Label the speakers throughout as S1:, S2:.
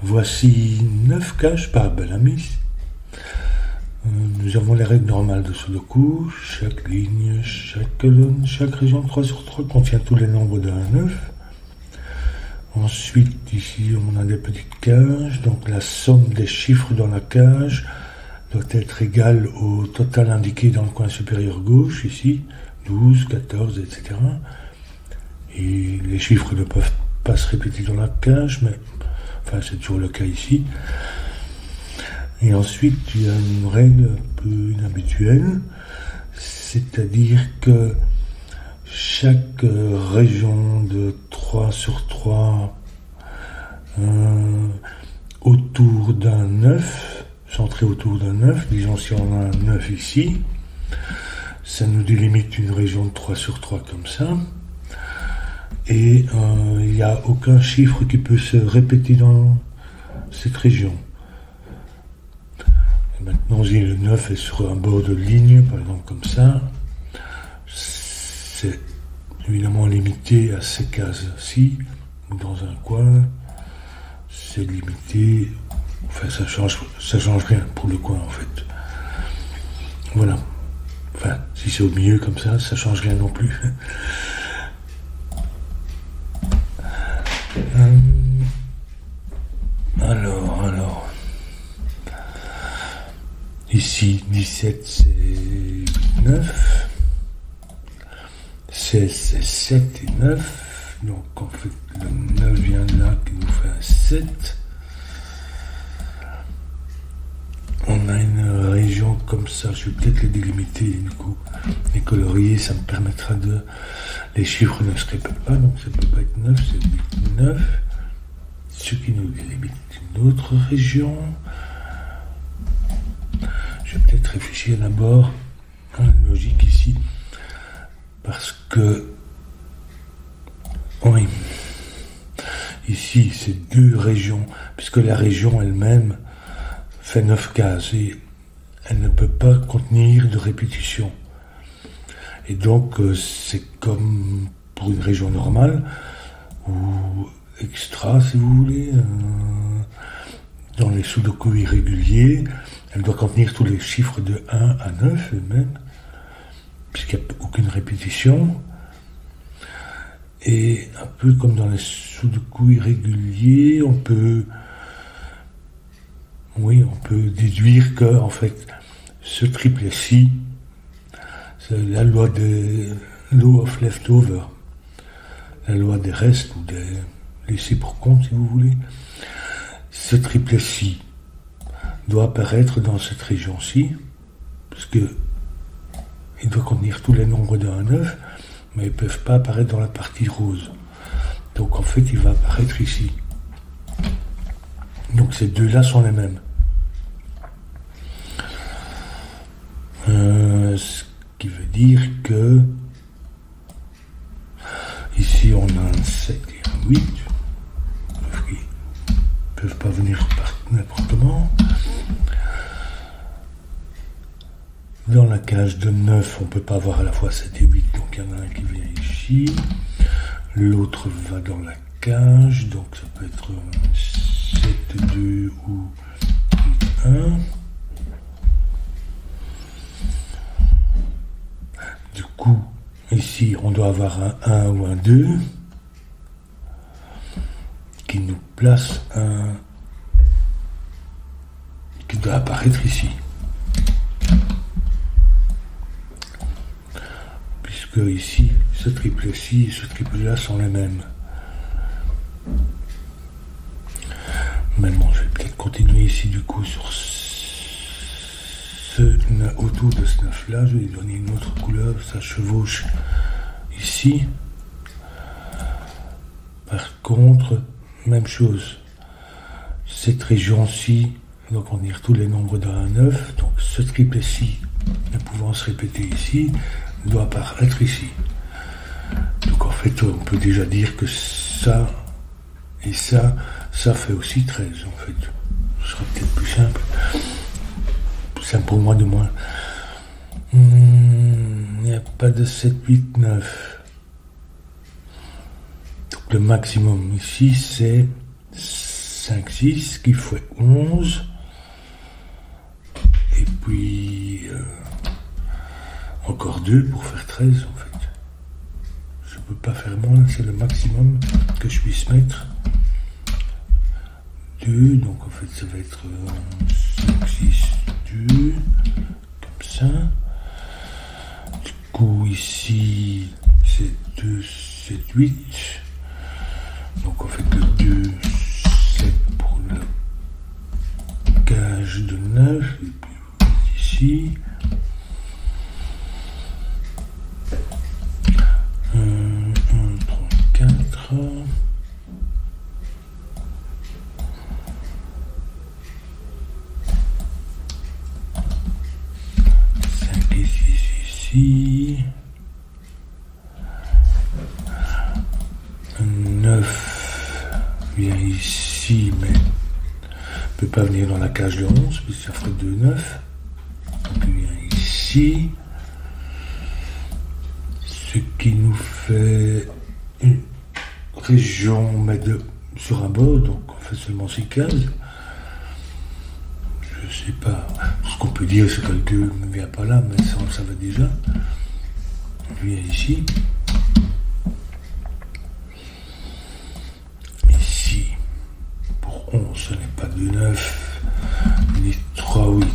S1: Voici 9 cages par Bellamy. Nous avons les règles normales de Sudoku. Chaque ligne, chaque colonne, chaque région 3 sur 3 contient tous les nombres de 1 à 9. Ensuite, ici, on a des petites cages. Donc la somme des chiffres dans la cage doit être égale au total indiqué dans le coin supérieur gauche, ici, 12, 14, etc. Et les chiffres ne peuvent pas se répéter dans la cage, mais enfin, c'est toujours le cas ici. Et ensuite, il y a une règle un peu inhabituelle, c'est-à-dire que chaque région de 3 sur 3 autour d'un 9, centré autour d'un 9, disons si on a un 9 ici, ça nous délimite une région de 3 sur 3 comme ça. Et il n'y a aucun chiffre qui peut se répéter dans cette région. Et maintenant, si le 9 est sur un bord de ligne, par exemple comme ça, c'est évidemment limité à ces cases-ci, ou dans un coin, c'est limité, enfin ça change rien pour le coin en fait. Voilà. Enfin, si c'est au milieu comme ça change rien non plus. Alors. Ici, 17, c'est 9. 16, c'est 7 et 9. Donc, en fait, le 9 vient de là qui nous fait un 7. On a une région comme ça. Je vais peut-être les délimiter, du coup. Les colorier, ça me permettra de... Les chiffres ne se répètent pas, donc ça ne peut pas être 9, c'est 8, 9. Ce qui nous délimite une autre région. Je vais peut-être réfléchir d'abord à la logique ici, parce que, oui, ici c'est 2 régions, puisque la région elle-même fait 9 cases et elle ne peut pas contenir de répétition. Et donc c'est comme pour une région normale, ou extra si vous voulez, dans les sudoku irréguliers, elle doit contenir tous les chiffres de 1 à 9 même, puisqu'il n'y a aucune répétition. Et un peu comme dans les sudoku irréguliers, on peut déduire que, en fait, ce triplet-ci, c'est la loi des law of leftover, la loi des restes ou des laissés pour compte, si vous voulez. Ce triplet-ci doit apparaître dans cette région-ci, parce que il doit contenir tous les nombres de 1 à 9, mais ils ne peuvent pas apparaître dans la partie rose. Donc en fait, il va apparaître ici. Donc ces deux-là sont les mêmes. Ce qui veut dire que ici on a un 7 et un 8. Ils ne peuvent pas venir n'importe comment. Dans la cage de 9, on ne peut pas avoir à la fois 7 et 8, donc il y en a un qui vient ici. L'autre va dans la cage, donc ça peut être 7, 2 ou 8, 1. Du coup, ici, on doit avoir un 1 ou un 2 qui nous place un qui doit apparaître ici. Puisque ici, ce triple-ci et ce triple-là sont les mêmes. Maintenant, je vais peut-être continuer ici du coup sur autour de ce 9-là. Je vais lui donner une autre couleur, ça chevauche ici. Par contre, même chose. Cette région-ci doit contenir tous les nombres de 1 à 9. Donc ce triple-ci, ne pouvant se répéter ici, doit apparaître ici. Donc en fait, on peut déjà dire que ça et ça fait aussi 13 en fait. Ce sera peut-être plus simple. Plus simple pour moi de moins. Il n'y a pas de 7, 8, 9. Donc le maximum ici c'est 7 5, 6, qui fait 11. Et puis encore 2 pour faire 13 en fait. Je ne peux pas faire moins, c'est le maximum que je puisse mettre. 2, donc en fait ça va être 5, 6, 2, comme ça. Du coup ici c'est 2, 7, 8. Donc en fait le 2, 7 pour la cage de 9. Et puis ici. 1, 3, 4. 5 et 6 ici. 9 vient ici, mais ne peut pas venir dans la cage de 11, puisque ça ferait 2, 9. Donc il vient ici. Ce qui nous fait une région, mais sur un bord, donc on fait seulement 6 cases. Je sais pas. Tout ce qu'on peut dire, c'est que le 2 ne vient pas là, mais ça, on le savait déjà. Il vient ici. Ici, pour 11, ce n'est pas 2, 9, ni 3, 8.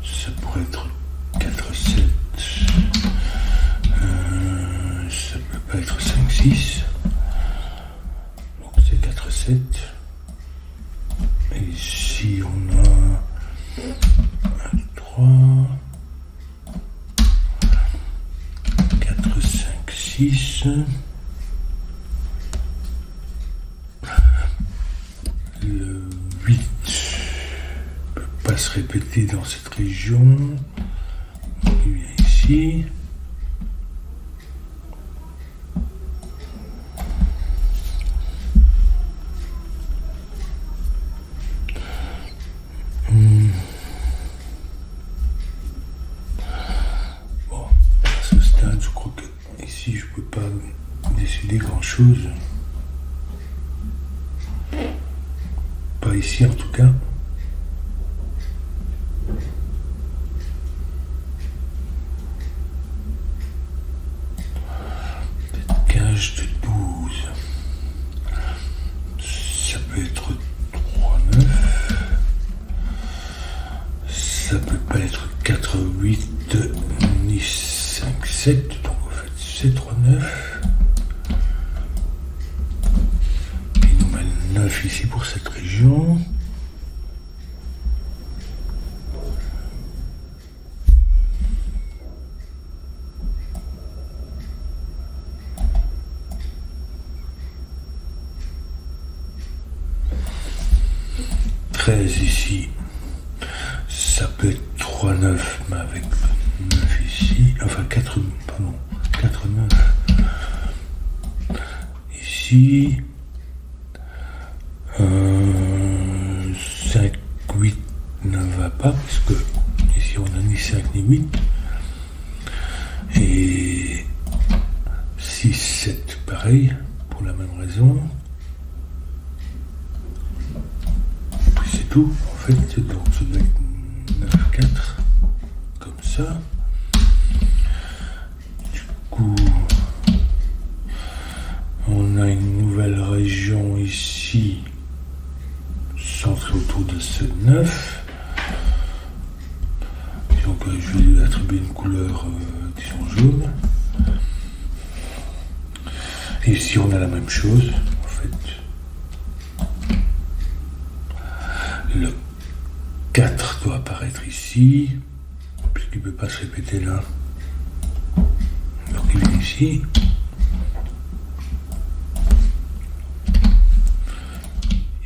S1: Ça pourrait être 4, 7. Ça peut pas être 5, 6. Donc c'est 4, 7. Et ici on a 1, 3, 4, 5, 6. Le 8 ne peut pas se répéter dans cette région. Il vient ici. Bon, à ce stade, je crois que ici, je ne peux pas décider grand-chose. Pas ici, en tout cas. Cette cage de 12. Ça peut être 3, 9. Ça peut pas être 4, 8, ni 5, 7. Donc en fait, c'est 3, 9. Il nous met le 9 ici pour cette région. Ici, ça peut être 3, 9, mais avec 9 ici, enfin 4, pardon, 4, 9. Ici, 5, 8 ne va pas, parce que ici on a ni 5 ni 8. Et 6, 7, pareil, pour la même raison. Tout, en fait, donc ça doit être 9, 4, comme ça. Du coup, on a une nouvelle région ici, centrée autour de ce 9. Donc, je vais lui attribuer une couleur, disons, jaune. Et ici, on a la même chose, en fait. Le 4 doit apparaître ici, puisqu'il ne peut pas se répéter là. Donc il est ici.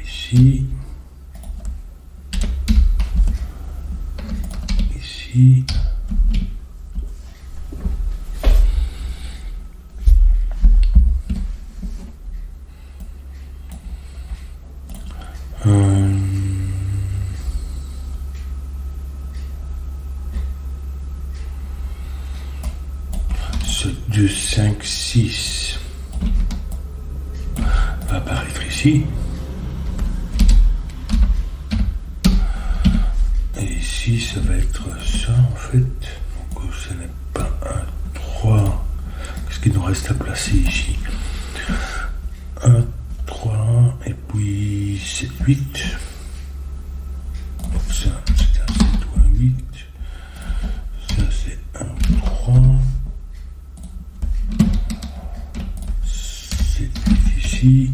S1: Ici. Ici. Ce 2, 5, 6 va apparaître ici. ici, ça va être ça en fait. Donc ce n'est pas un 3. Qu'est-ce qu'il nous reste à placer ici? 1, 3, et puis 7, 8. Donc ça, c'est un 7 ou un 8. Ça, c'est un 3. 7, 8 ici.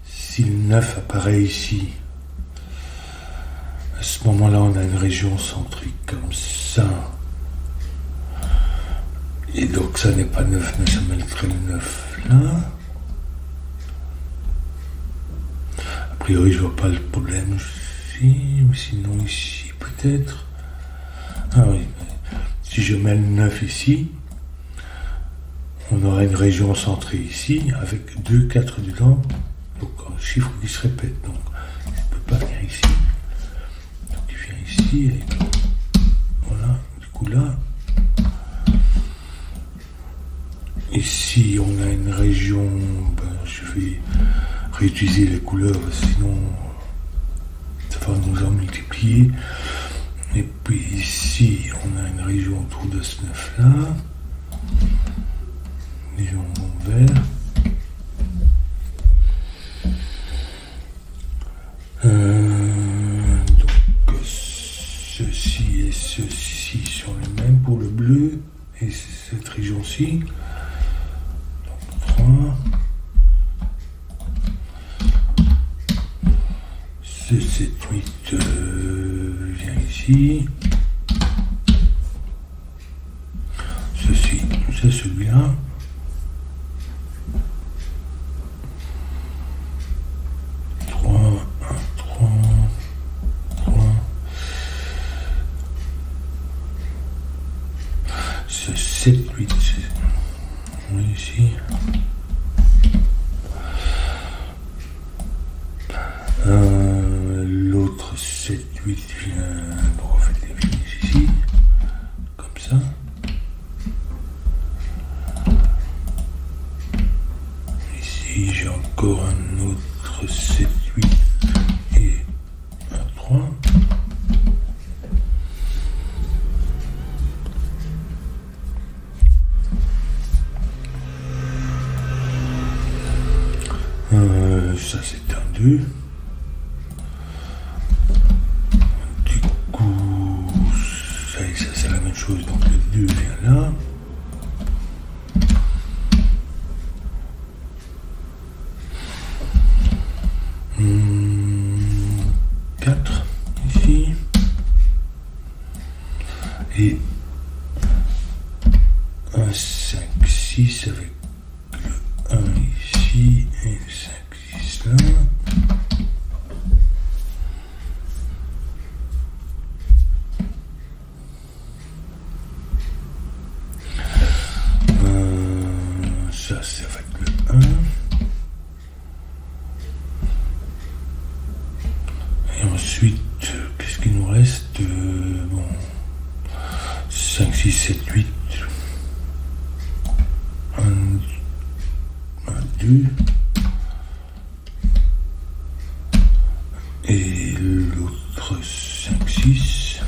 S1: Si le 9 apparaît ici, à ce moment-là, on a une région centrique comme ça. Et donc, ça n'est pas 9, mais ça mettrait le 9 là. A priori, je vois pas le problème ici, ou sinon ici, peut-être. Ah oui, si je mets le 9 ici, on aura une région centrée ici, avec 2 4 dedans. Donc un chiffre qui se répète, donc il ne peut pas venir ici. Donc il vient ici, et voilà, du coup là. Ici on a une région, je vais réutiliser les couleurs, sinon ça va nous en multiplier. Et puis ici on a une région autour de ce 9 là. Région vert. Donc ceci et ceci sont les mêmes pour le bleu et cette région-ci. Donc 3. Ce 7, 8 vient ici. Ceci, c'est celui-là. Ce 7, 8, oui, ici. L'autre 7, 8 vient, bon, en fait, il vient ici, comme ça. Ici, j'ai encore un autre 7, 8 et un 3. Ça c'est un 2. Du coup, ça et ça c'est la même chose, donc le 2 vient là. Quatre ici. Et un 5, 6 avec le 1 ici et 5, 6 là. Ça c'est avec le 1. Et ensuite, qu'est-ce qu'il nous reste? Bon, 5, 6, 7, 8. 1, 2. Et l'autre 5, 6.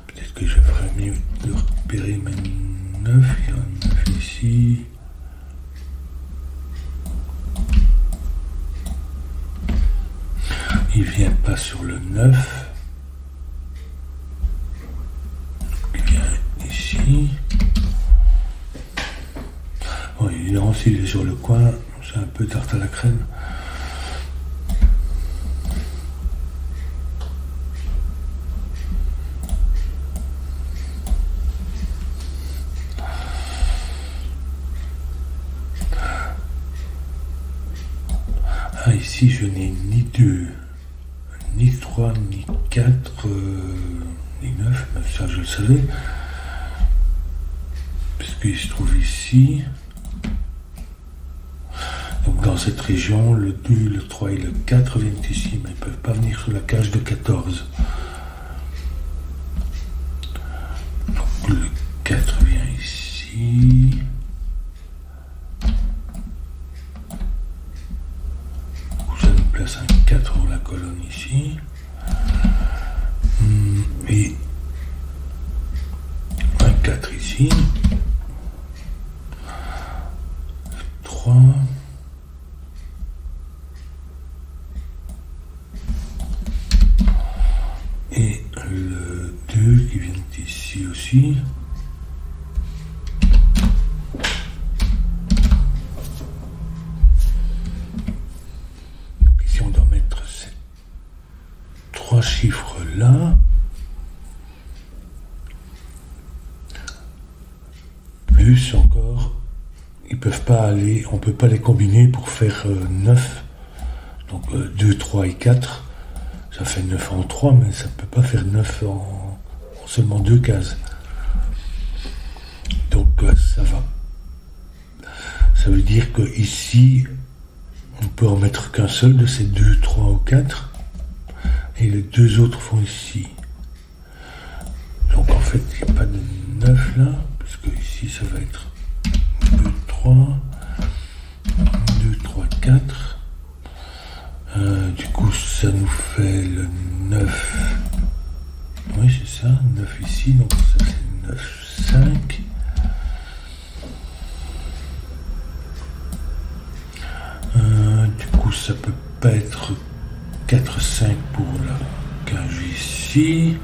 S1: Peut-être que je ferais mieux de repérer mes 9. Il y a un 9 ici. Il vient pas sur le 9. Il vient ici. Bon, évidemment, s'il est sur le coin, c'est un peu tarte à la crème. ici je n'ai ni 2, ni 3, ni 4, ni 9, mais ça je le savais. Puisqu'il se trouve ici. Donc dans cette région, le 2, le 3 et le 4 viennent ici, mais ils ne peuvent pas venir sur la cage de 14. Donc le 4 vient ici. Ça nous place un 4 pour la colonne ici. Et un 4 ici. 3. Et le 2 qui vient ici aussi. Donc ici on doit mettre ces 3 chiffres là. Plus encore, ils peuvent pas aller, on peut pas les combiner pour faire 9. Donc 2, 3 et 4. Ça fait 9 en 3, mais ça ne peut pas faire 9 en seulement 2 cases. Donc ça va. Ça veut dire que ici, on peut en mettre qu'un seul de ces 2, 3 ou 4. Et les 2 autres vont ici. Donc en fait, il n'y a pas de 9 là, puisque ici ça va être 2, 3, 2, 3, 4. Du coup, ça nous fait le 9. Oui, c'est ça, 9 ici, donc ça c'est 9, 5. Du coup, ça peut pas être 4, 5 pour la cage ici.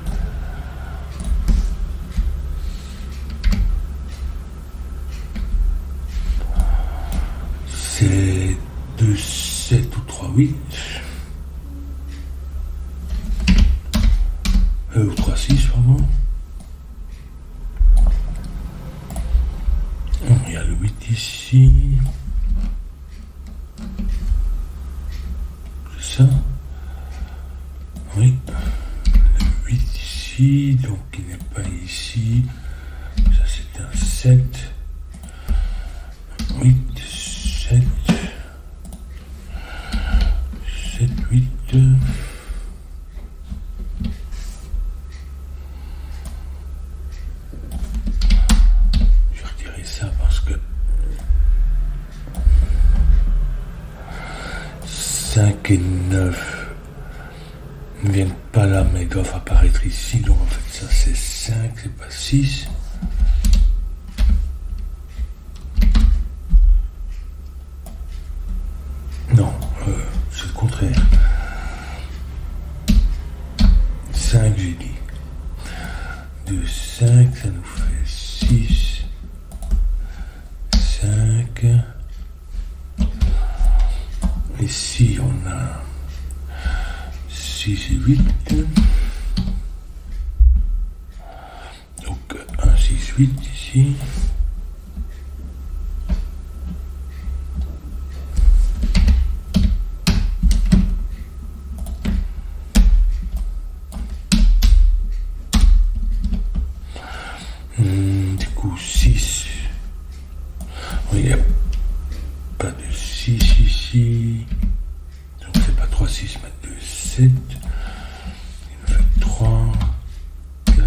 S1: C'est 2, 7 ou 3, 8. Ou 3, 6, pardon. Il y a le 8 ici. C'est ça? Oui. Le 8 ici, donc il n'est pas ici. Ça c'est un 7. 8, 7. 7, 8. Je vais retirer ça parce que 5 et 9 ne viennent pas là, mais doivent apparaître ici. Donc en fait, ça c'est 5, c'est pas 6. Non, c'est le contraire. 5, j'ai dit. 2, 5, ça nous fait 6. 5. Ici, on a 6 et 8. Donc, 1, 6, 8 ici. Du coup, 6. Oui, il n'y a pas de 6 ici. Donc, c'est pas 3, 6, mais 2, 7. Il nous fait 3, 4.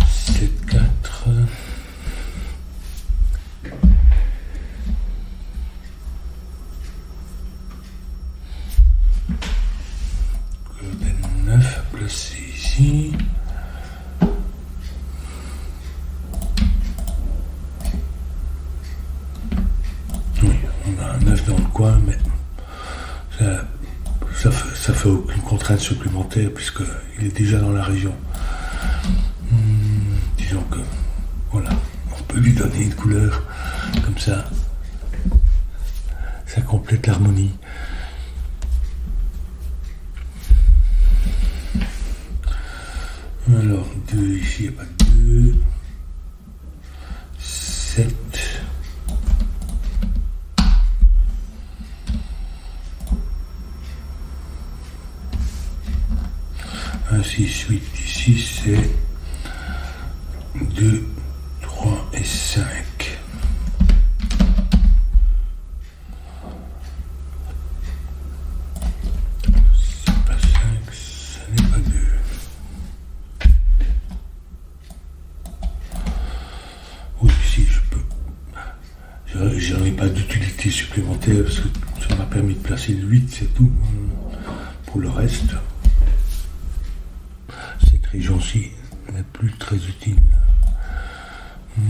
S1: 7, 4. Le 9 à placer ici. Oui, on a un 9 dans le coin, mais ça fait aucune contrainte supplémentaire puisqu'il est déjà dans la région. Disons que, voilà, on peut lui donner une couleur comme ça. Ça complète l'harmonie. Alors, 2 ici, il n'y a pas de 2. 1, 6, 8, ici c'est 2, 3 et 5. C'est pas 5, ce n'est pas 2. Oui, si je peux. J'en ai pas d'utilité supplémentaire parce que ça m'a permis de placer le 8, c'est tout. Pour le reste, cette région-ci n'est plus très utile. 2,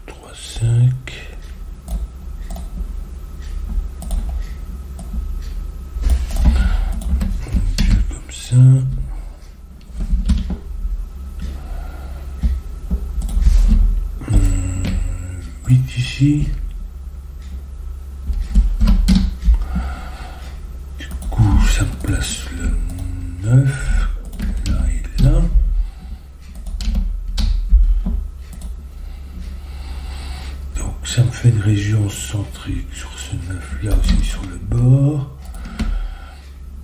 S1: 3, 5. Comme ça. 8 ici. Du coup, ça me place le 9, là et là. Donc ça me fait une région centrique sur ce 9 là aussi sur le bord.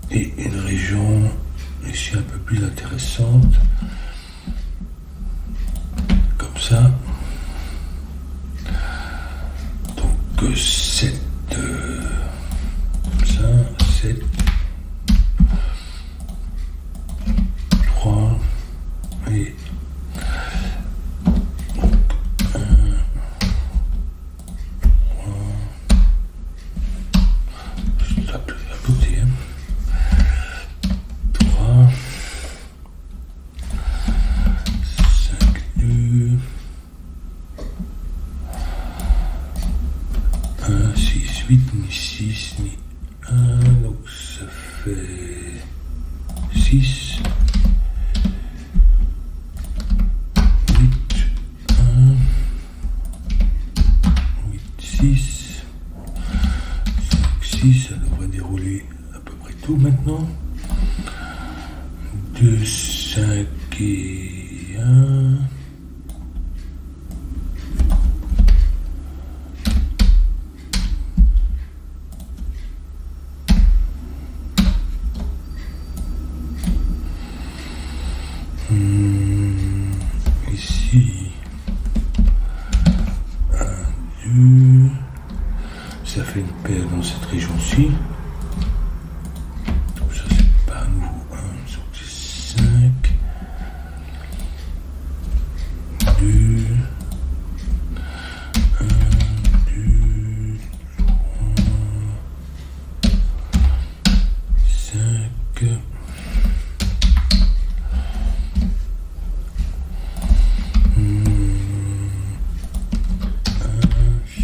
S1: Et une région ici un peu plus intéressante. Comme ça. Donc 7, comme ça, 7, 3 et 1, 3, je tape à côté, 3, 5, 2, 1, 6, 8, ni 6, ni 1, donc ça fait 6, 8, 1, 8, 6, 5, 6, ça devrait dérouler à peu près tout maintenant. 2, 5 et 1. Ici, 1, 2, ça fait une paire dans cette région-ci. Donc ça c'est pas à nouveau 1, donc c'est 5, 2, 1, 2, 3, 5,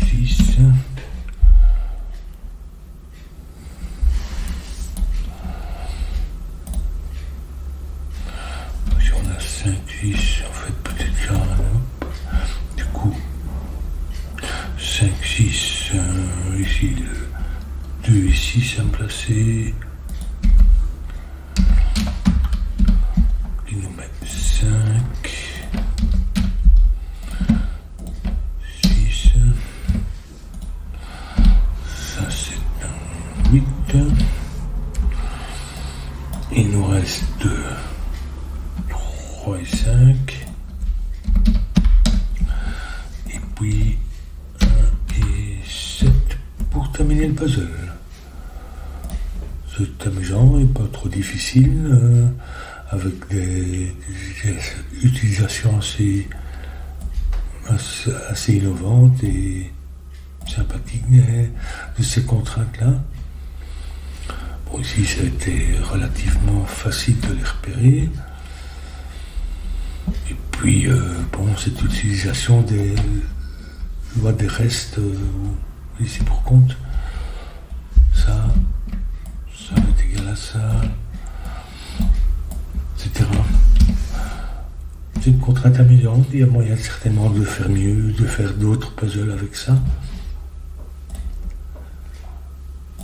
S1: 6, si on a 5, 6, en fait peut-être là, du coup 5, 6, ici le 2 ici, ça me placer, qui nous met 5, 6, ça c'est un 8, il nous reste 3 et 5, et puis 1 et 7 pour terminer le puzzle. C'est amusant et pas trop difficile, avec des utilisations assez innovantes et sympathiques de ces contraintes-là. Bon, ici, ça a été relativement facile de les repérer. Et puis, bon, cette utilisation des lois des restes ici pour compte, ça est égal à ça, etc. C'est une contrainte amusante, il y a moyen certainement de faire mieux, de faire d'autres puzzles avec ça.